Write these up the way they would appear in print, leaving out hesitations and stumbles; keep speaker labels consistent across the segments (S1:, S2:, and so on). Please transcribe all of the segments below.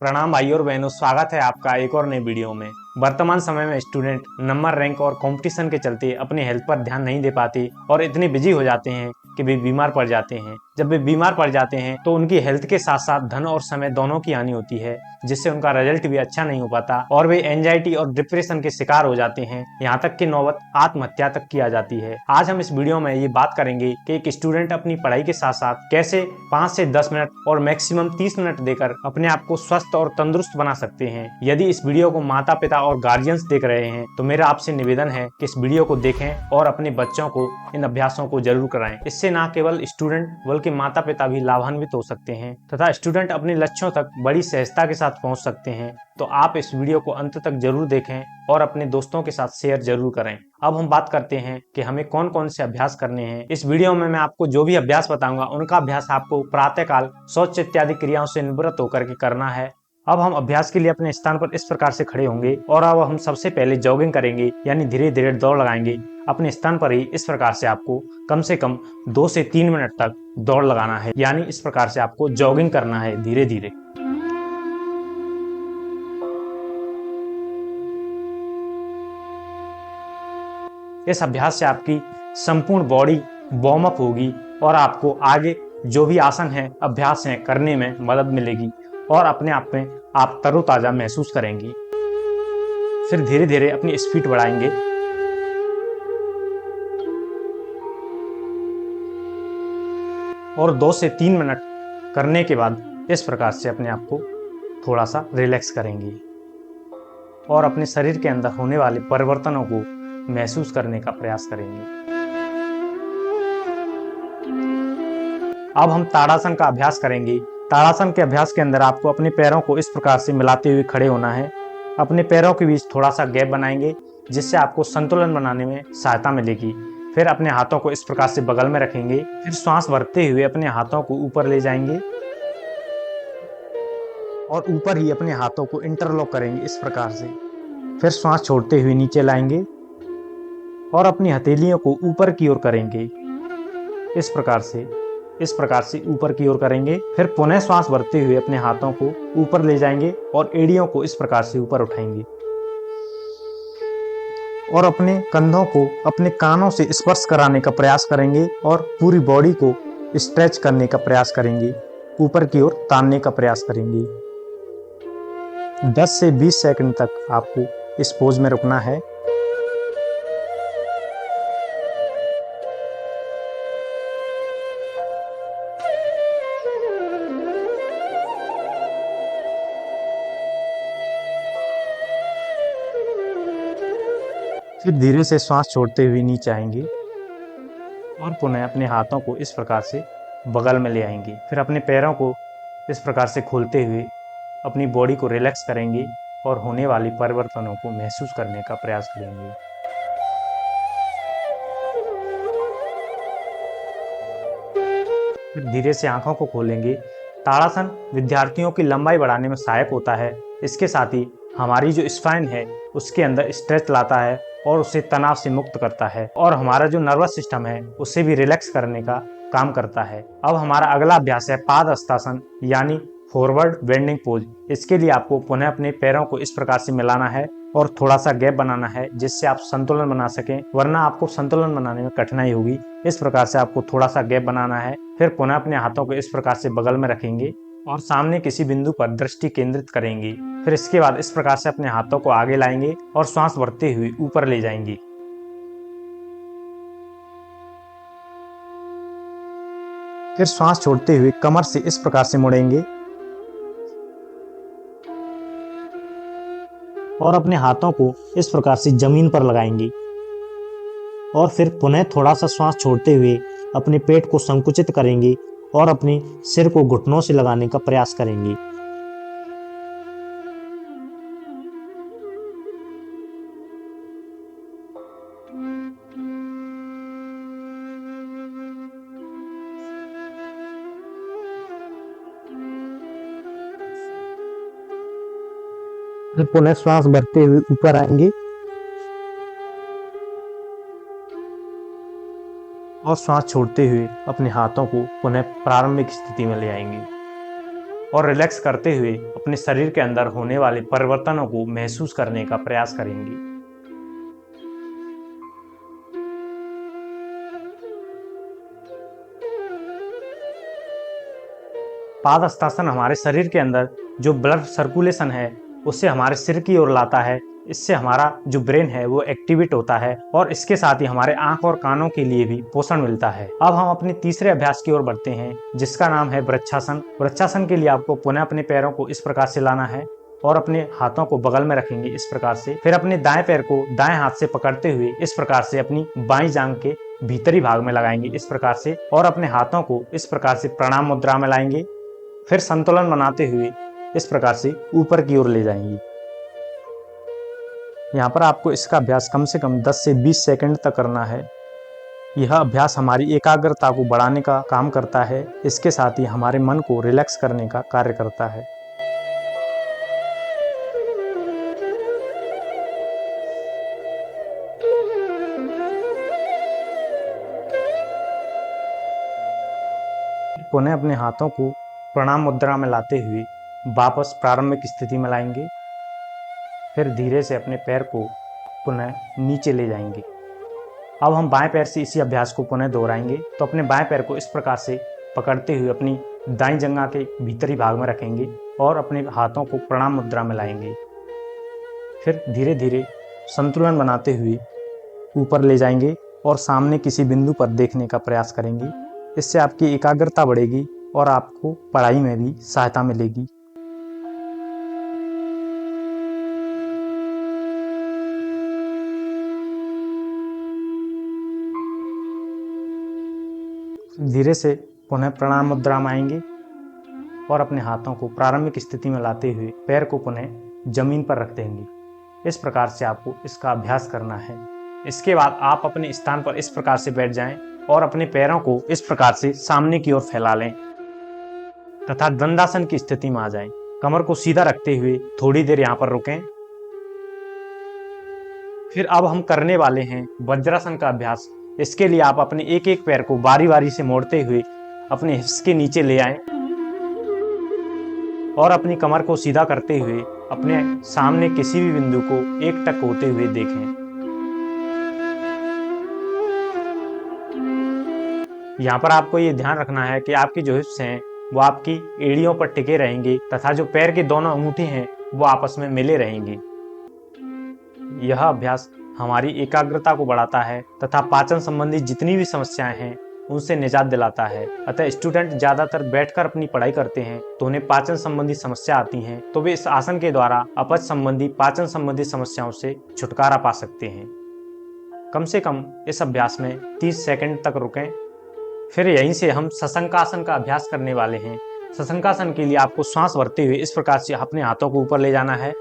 S1: प्रणाम भाई और बहनों, स्वागत है आपका एक और नए वीडियो में। वर्तमान समय में स्टूडेंट नंबर रैंक और कंपटीशन के चलते अपनी हेल्थ पर ध्यान नहीं दे पाते और इतने बिजी हो जाते हैं कि वे बीमार पड़ जाते हैं। जब वे बीमार पड़ जाते हैं तो उनकी हेल्थ के साथ साथ धन और समय दोनों की हानि होती है, जिससे उनका रिजल्ट भी अच्छा नहीं हो पाता और वे एंजाइटी और डिप्रेशन के शिकार हो जाते हैं। यहाँ तक कि नौबत आत्महत्या तक की आ जाती है। आज हम इस वीडियो में ये बात करेंगे कि एक स्टूडेंट अपनी पढ़ाई के साथ साथ कैसे 5 से 10 मिनट और मैक्सिमम 30 मिनट देकर अपने आप को स्वस्थ और तंदुरुस्त बना सकते हैं। यदि इस वीडियो को माता पिता और गार्जियंस देख रहे हैं तो मेरा आपसे निवेदन है कि इस वीडियो को देखें और अपने बच्चों को इन अभ्यासों को जरूर कराएं। इससे न केवल स्टूडेंट बल्कि माता पिता भी लाभान्वित हो सकते हैं तथा स्टूडेंट अपने लक्ष्यों तक बड़ी सहजता के साथ पहुंच सकते हैं। तो आप इस वीडियो को अंत तक जरूर देखें और अपने दोस्तों के साथ शेयर जरूर करें। अब हम बात करते हैं कि हमें कौन कौन से अभ्यास करने हैं। इस वीडियो में मैं आपको जो भी अभ्यास बताऊंगा उनका अभ्यास आपको प्रातःकाल शौच इत्यादि क्रियाओं से निवृत्त होकर के करना है। अब हम अभ्यास के लिए अपने स्थान पर इस प्रकार से खड़े होंगे और अब हम सबसे पहले जॉगिंग करेंगे, यानी धीरे धीरे दौड़ लगाएंगे। अपने स्थान पर ही इस प्रकार से आपको कम से कम 2 से 3 मिनट तक दौड़ लगाना है, यानी इस प्रकार से आपको जॉगिंग करना है धीरे धीरे। इस अभ्यास से आपकी संपूर्ण बॉडी वार्म अप होगी और आपको आगे जो भी आसन है, अभ्यास है, करने में मदद मिलेगी और अपने आप में आप तरोताजा महसूस करेंगी। फिर धीरे धीरे अपनी स्पीड बढ़ाएंगे और 2 से 3 मिनट करने के बाद इस प्रकार से अपने आप को थोड़ा सा रिलैक्स करेंगे और अपने शरीर के अंदर होने वाले परिवर्तनों को महसूस करने का प्रयास करेंगे। अब हम ताड़ासन का अभ्यास करेंगे। ताड़ासन के अभ्यास के अंदर आपको अपने पैरों को इस प्रकार से मिलाते हुए खड़े होना है। अपने पैरों के बीच थोड़ा सा गैप बनाएंगे, जिससे आपको संतुलन बनाने में सहायता मिलेगी। फिर अपने हाथों को इस प्रकार से बगल में रखेंगे। फिर श्वास भरते हुए अपने हाथों को ऊपर ले जाएंगे और ऊपर ही अपने हाथों को इंटरलॉक करेंगे इस प्रकार से। फिर श्वास छोड़ते हुए नीचे लाएंगे और अपनी हथेलियों को ऊपर की ओर करेंगे इस प्रकार से ऊपर की ओर करेंगे। फिर पुनः श्वास भरते हुए अपने हाथों को ऊपर ले जाएंगे और एड़ियों को इस प्रकार से ऊपर उठाएंगे और अपने कंधों को अपने कानों से स्पर्श कराने का प्रयास करेंगे और पूरी बॉडी को स्ट्रेच करने का प्रयास करेंगे, ऊपर की ओर तानने का प्रयास करेंगे। 10 से 20 सेकंड तक आपको इस पोज में रुकना है। फिर धीरे से श्वास छोड़ते हुए नीचे आएंगे और पुनः अपने हाथों को इस प्रकार से बगल में ले आएंगे। फिर अपने पैरों को इस प्रकार से खोलते हुए अपनी बॉडी को रिलैक्स करेंगे और होने वाली परिवर्तनों को महसूस करने का प्रयास करेंगे। फिर धीरे से आंखों को खोलेंगे। ताड़ासन विद्यार्थियों की लंबाई बढ़ाने में सहायक होता है। इसके साथ ही हमारी जो स्पाइन है उसके अंदर स्ट्रेच लाता है और उसे तनाव से मुक्त करता है और हमारा जो नर्वस सिस्टम है उसे भी रिलैक्स करने का काम करता है। अब हमारा अगला अभ्यास है पाद हस्तासन, यानी फॉरवर्ड बेंडिंग पोज। इसके लिए आपको पुनः अपने पैरों को इस प्रकार से मिलाना है और थोड़ा सा गैप बनाना है, जिससे आप संतुलन बना सकें, वरना आपको संतुलन बनाने में कठिनाई होगी। इस प्रकार से आपको थोड़ा सा गैप बनाना है। फिर पुनः अपने हाथों को इस प्रकार से बगल में रखेंगे और सामने किसी बिंदु पर दृष्टि केंद्रित करेंगे। फिर इसके बाद इस प्रकार से अपने हाथों को आगे लाएंगे और श्वास भरते हुए ऊपर ले जाएंगे। फिर श्वास छोड़ते हुए कमर से इस प्रकार से मुड़ेंगे और अपने हाथों को इस प्रकार से जमीन पर लगाएंगे और फिर पुनः थोड़ा सा श्वास छोड़ते हुए अपने पेट को संकुचित करेंगे और अपने सिर को घुटनों से लगाने का प्रयास करेंगे। फिर पुनः श्वास भरते हुए ऊपर आएंगे और श्वास छोड़ते हुए अपने हाथों को पुनः प्रारंभिक स्थिति में ले आएंगे। और रिलैक्स करते हुए अपने शरीर के अंदर होने वाले परिवर्तनों को महसूस करने का प्रयास करेंगे। पाद हस्तासन हमारे शरीर के अंदर जो ब्लड सर्कुलेशन है उससे हमारे सिर की ओर लाता है। इससे हमारा जो ब्रेन है वो एक्टिवेट होता है और इसके साथ ही हमारे आंख और कानों के लिए भी पोषण मिलता है। अब हम अपने तीसरे अभ्यास की ओर बढ़ते हैं जिसका नाम है वृक्षासन। वृक्षासन के लिए आपको पुनः अपने पैरों को इस प्रकार से लाना है और अपने हाथों को बगल में रखेंगे इस प्रकार से। फिर अपने दाएं पैर को दाएं हाथ से पकड़ते हुए इस प्रकार से अपनी बाईं जांघ के भीतरी भाग में लगाएंगे इस प्रकार से और अपने हाथों को इस प्रकार से प्रणाम मुद्रा में लाएंगे। फिर संतुलन बनाते हुए इस प्रकार से ऊपर की ओर ले जाएंगे। यहाँ पर आपको इसका अभ्यास कम से कम 10 से 20 सेकंड तक करना है। यह अभ्यास हमारी एकाग्रता को बढ़ाने का काम करता है, इसके साथ ही हमारे मन को रिलैक्स करने का कार्य करता है। पुनः अपने हाथों को प्रणाम मुद्रा में लाते हुए वापस प्रारंभिक स्थिति में लाएंगे। फिर धीरे से अपने पैर को पुनः नीचे ले जाएंगे। अब हम बाएं पैर से इसी अभ्यास को पुनः दोहराएंगे। तो अपने बाएं पैर को इस प्रकार से पकड़ते हुए अपनी दाईं जंघा के भीतरी भाग में रखेंगे और अपने हाथों को प्रणाम मुद्रा में लाएंगे। फिर धीरे धीरे संतुलन बनाते हुए ऊपर ले जाएंगे और सामने किसी बिंदु पर देखने का प्रयास करेंगे। इससे आपकी एकाग्रता बढ़ेगी और आपको पढ़ाई में भी सहायता मिलेगी। धीरे से पुनः प्रणाम मुद्रा में आएंगे और अपने हाथों को प्रारंभिक स्थिति में लाते हुए पैर को पुनः जमीन पर रख देंगे। इस प्रकार से आपको इसका अभ्यास करना है। इसके बाद आप अपने स्थान पर इस प्रकार से बैठ जाएं और अपने पैरों को इस प्रकार से सामने की ओर फैला लें तथा दंडासन की स्थिति में आ जाएं। कमर को सीधा रखते हुए थोड़ी देर यहाँ पर रुकें। फिर अब हम करने वाले हैं वज्रासन का अभ्यास। इसके लिए आप अपने एक एक पैर को बारी बारी से मोड़ते हुए अपने हिप्स के नीचे ले आएं और अपनी कमर को सीधा करते हुए अपने सामने किसी भी बिंदु को एकटक होते हुए देखें। यहाँ पर आपको ये ध्यान रखना है कि आपकी जो हिप्स हैं वो आपकी एड़ियों पर टिके रहेंगे तथा जो पैर के दोनों अंगूठे हैं वो आपस में मिले रहेंगे। यह अभ्यास हमारी एकाग्रता को बढ़ाता है तथा पाचन संबंधी जितनी भी समस्याएं हैं उनसे निजात दिलाता है। अतः स्टूडेंट ज्यादातर बैठकर अपनी पढ़ाई करते हैं तो उन्हें पाचन संबंधी समस्या आती हैं, तो वे इस आसन के द्वारा अपच संबंधी पाचन संबंधी समस्याओं से छुटकारा पा सकते हैं। कम से कम इस अभ्यास में 30 सेकंड तक रुकें। फिर यहीं से हम सशंकासन का अभ्यास करने वाले हैं। सशंकासन के लिए आपको श्वास भरते हुए इस प्रकार से अपने हाथों को ऊपर ले जाना है।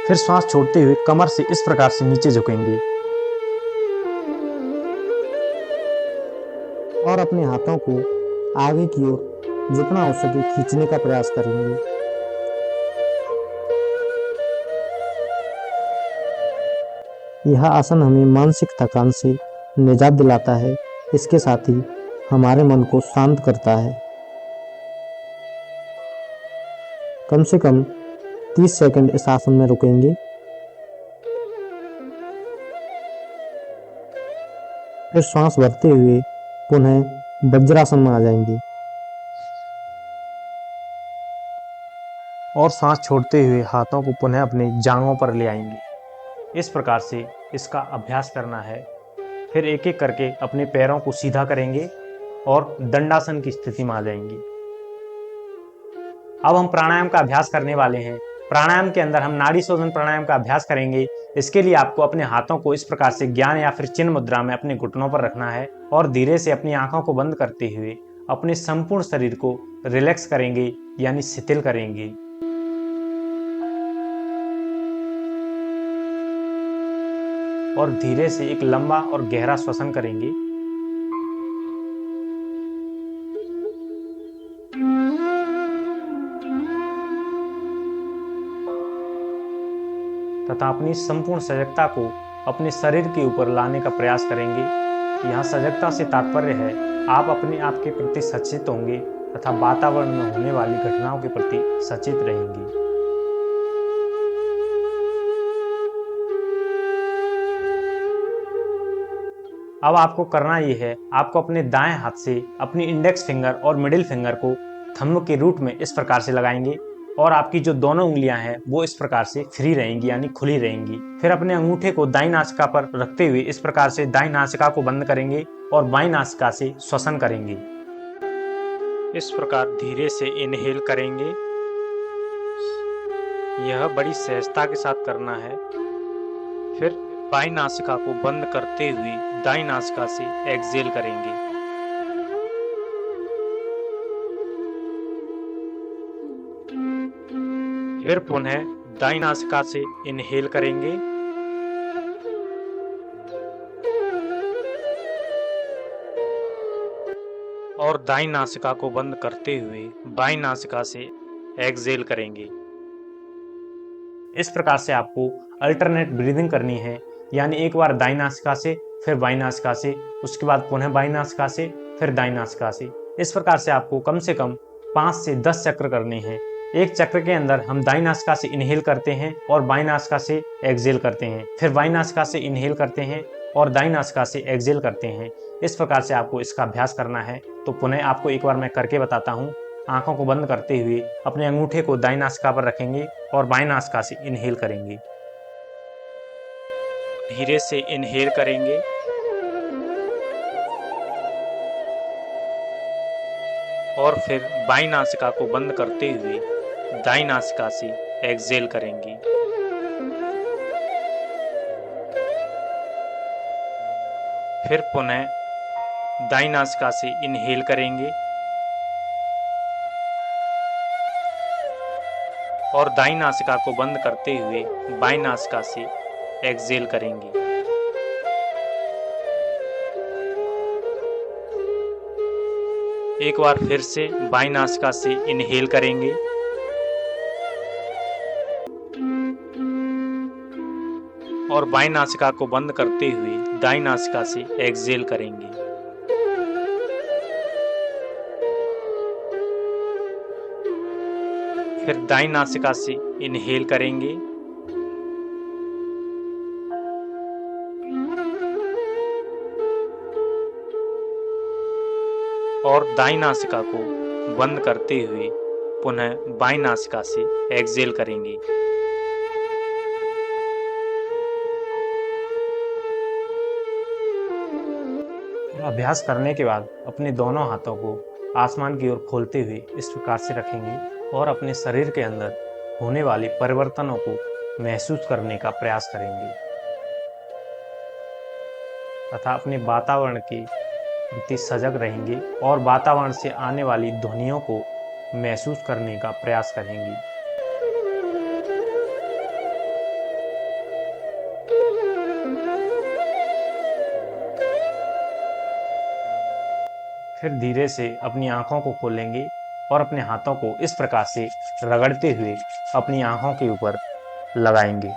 S1: फिर श्वास छोड़ते हुए कमर से इस प्रकार से नीचे झुकेंगे और अपने हाथों को आगे की ओर जितना हो सके खींचने का प्रयास करेंगे। यह आसन हमें मानसिक थकान से निजात दिलाता है, इसके साथ ही हमारे मन को शांत करता है। कम से कम 30 सेकंड इस आसन में रुकेंगे। फिर श्वास भरते हुए पुनः वज्रासन में आ जाएंगे और सांस छोड़ते हुए हाथों को पुनः अपने जांघों पर ले आएंगे। इस प्रकार से इसका अभ्यास करना है। फिर एक एक करके अपने पैरों को सीधा करेंगे और दंडासन की स्थिति में आ जाएंगे। अब हम प्राणायाम का अभ्यास करने वाले हैं। प्राणायाम के अंदर हम नाड़ी शोधन प्राणायाम का अभ्यास करेंगे। इसके लिए आपको अपने हाथों को इस प्रकार से ज्ञान या फिर चिन्ह मुद्रा में अपने घुटनों पर रखना है और धीरे से अपनी आंखों को बंद करते हुए अपने संपूर्ण शरीर को रिलैक्स करेंगे यानी शिथिल करेंगे। और धीरे से एक लंबा और गहरा श्वसन करेंगे। तथा अपनी संपूर्ण सजगता को अपने शरीर के ऊपर लाने का प्रयास करेंगे। यहाँ सजगता से तात्पर्य है आप अपने आप के प्रति सचेत होंगे तथा वातावरण में होने वाली घटनाओं के प्रति सचेत रहेंगी। अब आपको करना ये है, आपको अपने दाएं हाथ से अपनी इंडेक्स फिंगर और मिडिल फिंगर को थंब के रूट में इस प्रकार से लगाएंगे और आपकी जो दोनों उंगलियां हैं वो इस प्रकार से फ्री रहेंगी, यानी खुली रहेंगी। फिर अपने अंगूठे को दाईं नासिका पर रखते हुए इस प्रकार से दाईं नासिका को बंद करेंगे और बाईं नासिका से श्वसन करेंगे। इस प्रकार धीरे से इनहेल करेंगे। यह बड़ी सहजता के साथ करना है। फिर बाईं नासिका को बंद करते हुए दाईं नासिका से एक्सहेल करेंगे। फिर पुनः दाईं नासिका से इनहेल करेंगे और दाईं नासिका को बंद करते हुए बाईं नासिका से एक्सहेल करेंगे। इस प्रकार से आपको अल्टरनेट ब्रीदिंग करनी है, यानी एक बार दाईं नासिका से, फिर बाईं नासिका से, उसके बाद पुनः बाईं नासिका से, फिर दाईं नासिका से। इस प्रकार से आपको कम से कम 5 से 10 चक्र करने हैं। एक चक्र के अंदर हम दाईं नासिका से इनहेल करते हैं और बाईं नासिका से एक्सहेल करते हैं, फिर बाईं नासिका से इनहेल करते हैं और दाईं नासिका से एक्सहेल करते हैं। इस प्रकार से आपको इसका अभ्यास करना है। तो पुनः आपको एक बार मैं करके बताता हूँ। आंखों को बंद करते हुए अपने अंगूठे को दाईं नासिका पर रखेंगे और बाईं नासिका से इनहेल करेंगे। धीरे से इनहेल करेंगे और फिर बाईं नासिका को बंद करते हुए दाईं नासिका से एक्सहेल करेंगे। फिर पुनः दाईं नासिका से इनहेल करेंगे और दाईं नासिका को बंद करते हुए बाईं नासिका से एक्सहेल करेंगे। एक बार फिर से बाईं नासिका से इनहेल करेंगे और बाईं नासिका को बंद करते हुए दाईं नासिका से एक्सहेल करेंगे। फिर दाईं नासिका से इनहेल करेंगे और दाईं नासिका को बंद करते हुए पुनः बाईं नासिका से एक्सहेल करेंगे। अभ्यास करने के बाद अपने दोनों हाथों को आसमान की ओर खोलते हुए इस प्रकार से रखेंगे और अपने शरीर के अंदर होने वाले परिवर्तनों को महसूस करने का प्रयास करेंगे तथा अपने वातावरण के प्रति सजग रहेंगे और वातावरण से आने वाली ध्वनियों को महसूस करने का प्रयास करेंगे। फिर धीरे से अपनी आंखों को खोलेंगे और अपने हाथों को इस प्रकार से रगड़ते हुए अपनी आंखों के ऊपर लगाएंगे।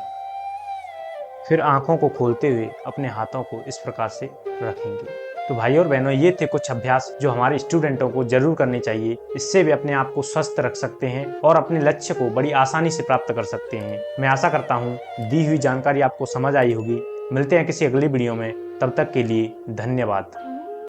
S1: फिर आंखों को खोलते हुए अपने हाथों को इस प्रकार से रखेंगे। तो भाई और बहनों, ये थे कुछ अभ्यास जो हमारे स्टूडेंटों को जरूर करने चाहिए। इससे भी अपने आप को स्वस्थ रख सकते हैं और अपने लक्ष्य को बड़ी आसानी से प्राप्त कर सकते हैं। मैं आशा करता हूँ दी हुई जानकारी आपको समझ आई होगी। मिलते हैं किसी अगली वीडियो में, तब तक के लिए धन्यवाद।